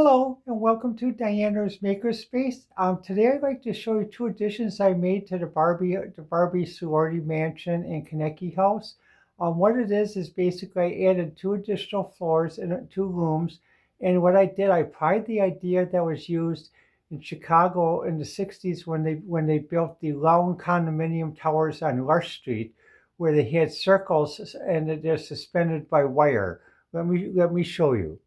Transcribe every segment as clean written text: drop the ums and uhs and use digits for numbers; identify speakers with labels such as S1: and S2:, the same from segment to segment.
S1: Hello and welcome to Diana's Makerspace. Today I'd like to show you two additions I made to the Barbie sorority mansion in Kaneki House. What it is basically I added two additional floors and two rooms. And what I did, I applied the idea that was used in Chicago in the 60s when they built the Lone condominium towers on Rush Street, where they had circles and they're suspended by wire. Let me show you.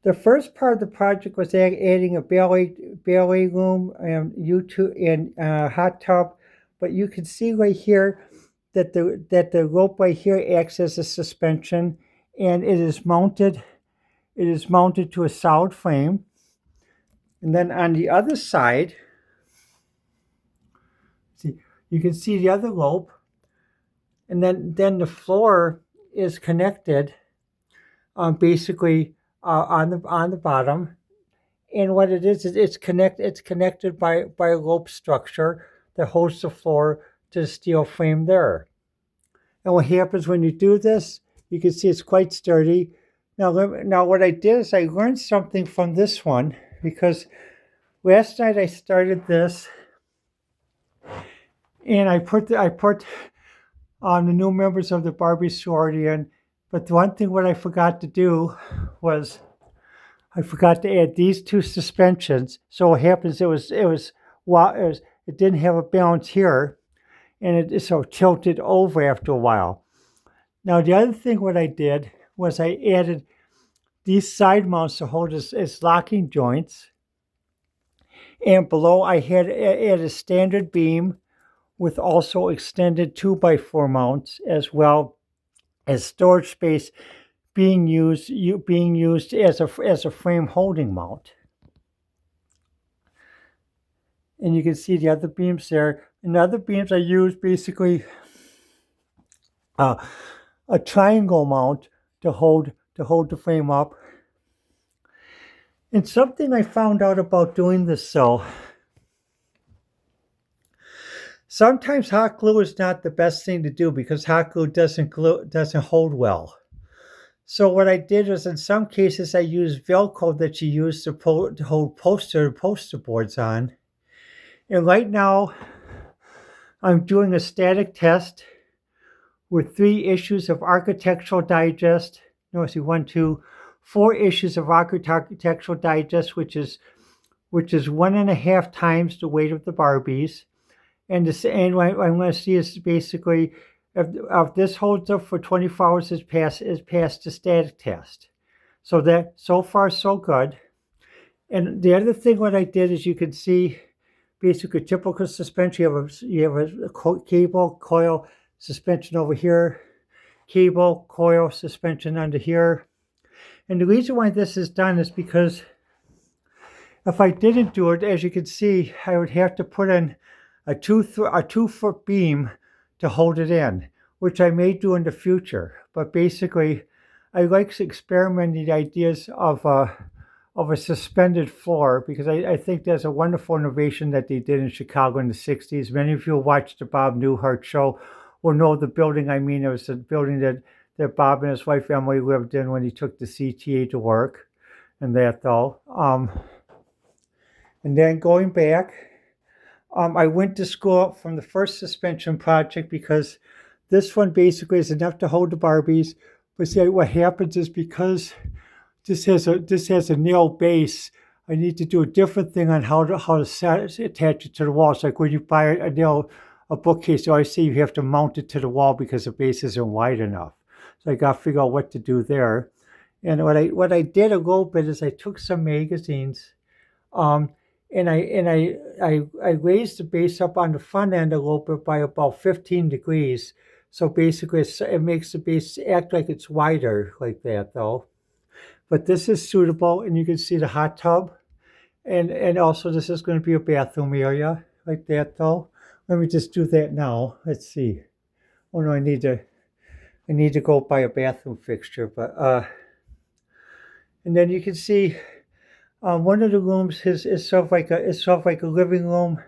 S1: The first part of the project was adding a ballet room and hot tub, but you can see right here that the rope right here acts as a suspension, and it is mounted. It is mounted to a solid frame, and then on the other side, see you can see the other rope, and then the floor is connected, basically on the bottom. And what it is it's connected by a rope structure that holds the floor to the steel frame there. And what happens when you do this, you can see it's quite sturdy. Now what I did is I learned something from this one, because last night I started this and I put the new members of the Barbie sorority in. But the one thing what I forgot to do was I forgot to add these two suspensions. So what happens, it didn't have a balance here, and it so tilted over after a while. Now the other thing what I did was I added these side mounts to hold as locking joints, and below I had added a standard beam with also extended 2x4 mounts, as well as storage space being used as a frame holding mount. And you can see the other beams there. And the other beams I used basically a triangle mount to hold the frame up. And something I found out about doing this, so sometimes hot glue is not the best thing to do because hot glue doesn't hold well. So what I did was, in some cases, I used Velcro that you use to hold poster boards on. And right now, I'm doing a static test with 3 issues of Architectural Digest. No, I see 1, 2, 4 issues of Architectural Digest, which is 1.5 times the weight of the Barbies. And what I'm going to see is basically, if this holds up for 24 hours, is past the static test. So far so good. And the other thing what I did is, you can see basically typical suspension. You have a cable coil suspension over here, cable coil suspension under here. And the reason why this is done is because if I didn't do it, as you can see, I would have to put in a 2-foot beam to hold it in, which I may do in the future. But basically, I like experimenting the ideas of a suspended floor, because I think there's a wonderful innovation that they did in Chicago in the 60s. Many of you who watched the Bob Newhart show will know the building I mean. It was the building that Bob and his wife Emily lived in when he took the CTA to work, and that though. And then going back, I went to school from the first suspension project, because this one basically is enough to hold the Barbies. But see, what happens is, because this has a nail base, I need to do a different thing on how to attach it to the wall. It's like when you buy a bookcase, so I say you have to mount it to the wall because the base isn't wide enough. So I got to figure out what to do there. And what I did a little bit is I took some magazines, and I raised the base up on the front end a little bit by about 15 degrees. So basically, it makes the base act like it's wider like that, though. But this is suitable, and you can see the hot tub, and also this is going to be a bathroom area like that, though. Let me just do that now. Let's see. Oh no, I need to go buy a bathroom fixture, but and then you can see. One of the rooms is sort of like a living room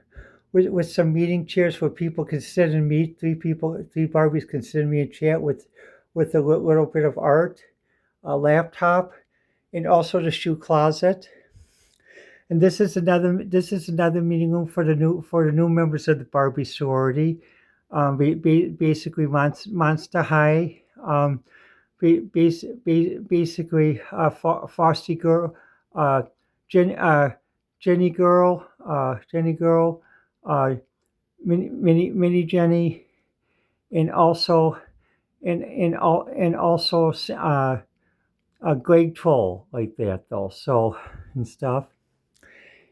S1: with some meeting chairs where people can sit and meet. 3 Barbies can sit and meet and chat with a little bit of art. a laptop, and also the shoe closet. And this is another meeting room for the new members of the Barbie sorority. Basically, Monster High. Basically, Frosty Girl, uh, Jenny, Jenny Girl, uh, Mini Jenny, and also and also a Greg Troll like that though. So and stuff.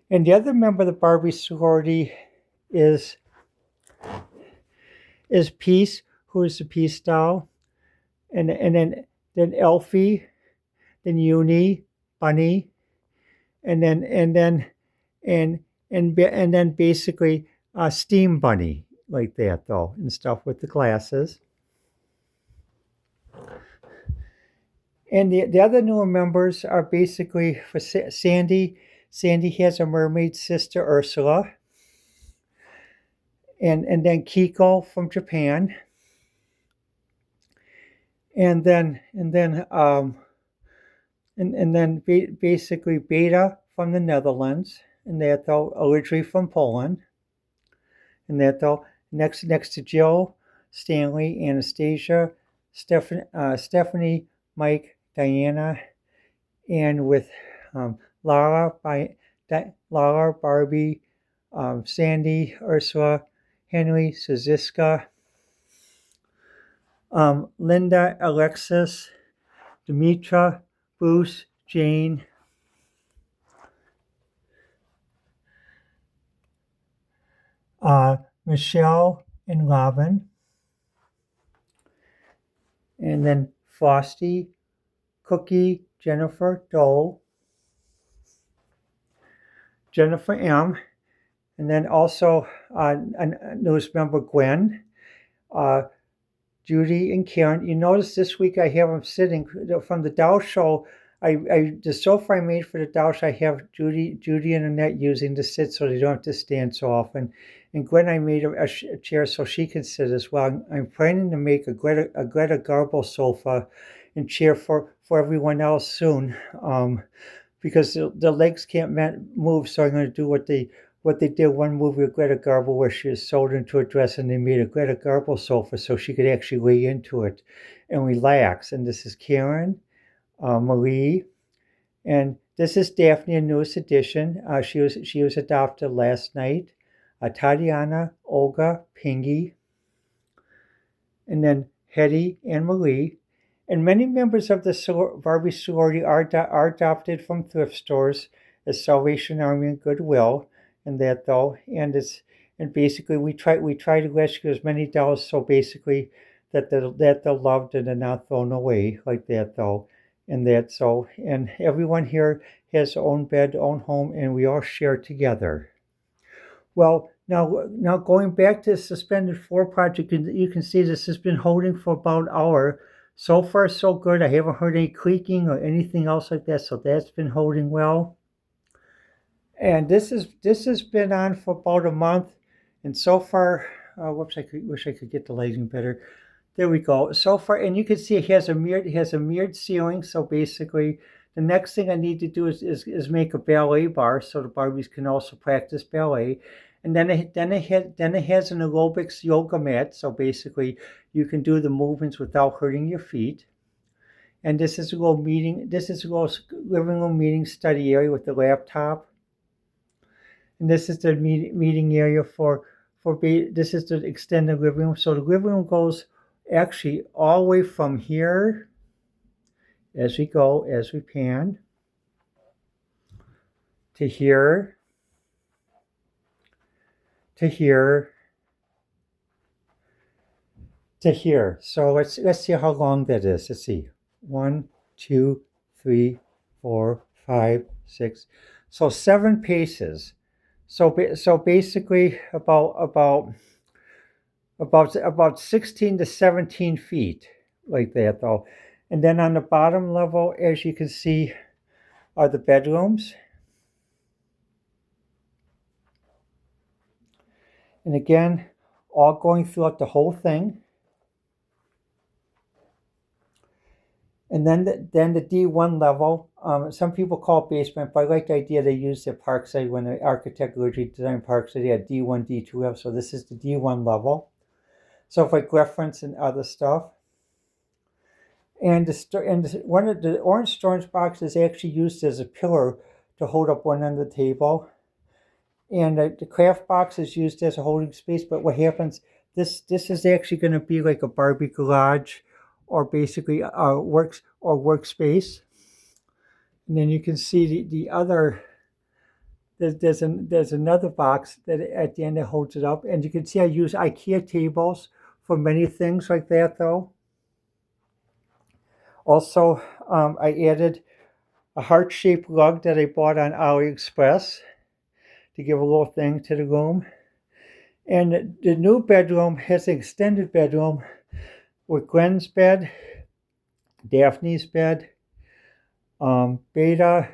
S1: And the other member of the Barbie sorority is Peace, who is the Peace doll, and then Elfie, then Uni, Bunny, and then and and then basically Steam Bunny like that though and stuff with the glasses. And the other newer members are basically for Sandy. Sandy has a mermaid sister Ursula, and then Kiko from Japan, and then basically Beta from the Netherlands, and that though originally from Poland, and that though next to Jill, Stanley, Anastasia, Stephanie, Mike, Diana, and with Lara Lara, Barbie, Sandy, Ursula, Henry, Suziska, Linda, Alexis, Demetra, Bruce, Jane, Michelle, and Robin, and then Frosty, Cookie, Jennifer, Dole, Jennifer M, and then also a newest member Gwen, uh, Judy, and Karen. You notice this week I have them sitting from the Dow show. The sofa I made for the Dow show, I have Judy and Annette using to sit so they don't have to stand so often. And Gwen, I made a chair so she can sit as well. I'm planning to make a Greta Garbo sofa and chair for everyone else soon. Because the legs can't move, so I'm going to do what they did one movie with Greta Garbo where she was sewed into a dress and they made a Greta Garbo sofa so she could actually lay into it and relax. And this is Karen, Marie, and this is Daphne, a newest addition. She was adopted last night. Tatiana, Olga, Pingy, and then Hetty and Marie. And many members of the Barbie sorority are adopted from thrift stores as Salvation Army and Goodwill, and that though, and basically we try to rescue as many dolls so basically that they're loved and they're not thrown away like that though, and that so and everyone here has their own bed, own home, and we all share together. Well, now going back to the suspended floor project, you can see this has been holding for about an hour. So far, so good. I haven't heard any creaking or anything else like that, so that's been holding well. And this has been on for about a month, and so far, whoops, wish I could get the lighting better. There we go. So far, and you can see it has a mirrored ceiling. So basically, the next thing I need to do is make a ballet bar so the Barbies can also practice ballet. And then it has an aerobics yoga mat. So basically, you can do the movements without hurting your feet. And this is a little meeting. This is a little living room meeting study area with the laptop. And this is the meeting area this is the extended living room. So the living room goes actually all the way from here as we pan to here to here to here. So let's see how long that is. Let's see. 1, 2, 3, 4, 5, 6. So 7 paces. So basically about 16 to 17 feet like that though. And then on the bottom level, as you can see, are the bedrooms. And again, all going throughout the whole thing. And then the D1 level, some people call it basement, but I like the idea they used at Parkside when the architect originally designed Parkside. They had D1, D2 level, so this is the D1 level. So if like reference and other stuff. One of the orange storage box is actually used as a pillar to hold up one end of the table. And the craft box is used as a holding space, but what happens, this is actually going to be like a Barbie garage or basically a workspace. And then you can see the other, there's another box that at the end that holds it up. And you can see I use IKEA tables for many things like that though. Also, I added a heart-shaped rug that I bought on AliExpress to give a little thing to the room. And the new bedroom has an extended bedroom with Gwen's bed, Daphne's bed, Beta,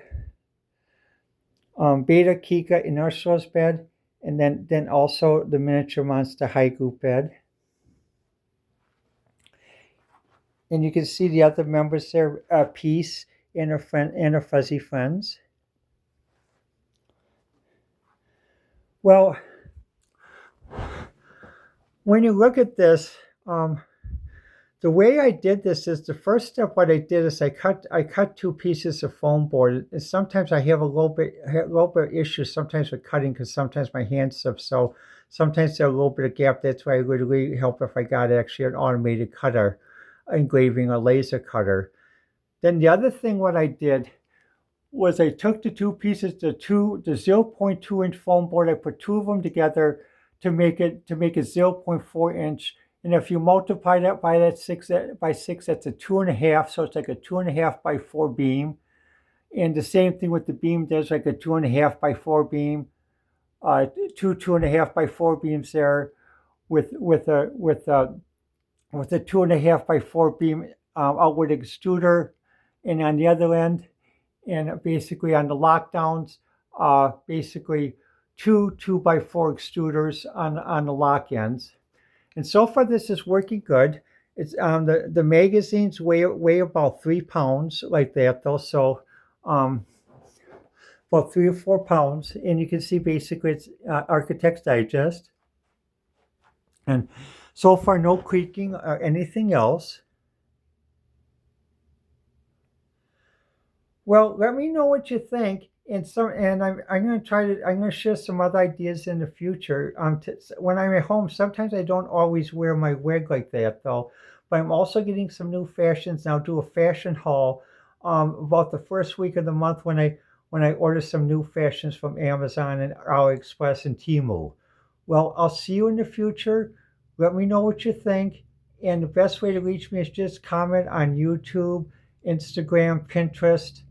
S1: Kika, and Ursula's bed, and then also the miniature monster high group bed. And you can see the other members there, Peace and her friend and her fuzzy friends. Well, when you look at this, the way I did this is the first step. What I did is I cut two pieces of foam board. And sometimes I have a little bit of issues sometimes with cutting because sometimes my hands slip. So sometimes there's a little bit of gap. That's why it would really help if I got actually an automated cutter, engraving a laser cutter. Then the other thing what I did was I took the two pieces, the 0.2 inch foam board. I put two of them together to make it 0.4 inch. And if you multiply that by six, that's a 2.5. So it's like a 2.5 by 4 beam. And the same thing with the beam. There's like a 2.5 by 4 beam. Two 2.5 by 4 beams there, with a 2.5 by 4 beam outward extruder, and on the other end, and basically on the lockdowns, basically two 2x4 extruders on the lock ends. And so far, this is working good. It's the magazines weigh about 3 pounds like that though, so about 3 or 4 pounds. And you can see basically it's Architect's Digest. And so far, no creaking or anything else. Well, let me know what you think. And I'm going to share some other ideas in the future. When I'm at home, sometimes I don't always wear my wig like that though, but I'm also getting some new fashions. Now I'll do a fashion haul about the first week of the month when I order some new fashions from Amazon and AliExpress and Temu. Well, I'll see you in the future. Let me know what you think. And the best way to reach me is just comment on YouTube, Instagram, Pinterest,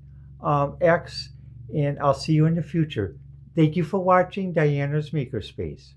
S1: X, and I'll see you in the future. Thank you for watching Diana's Makerspace.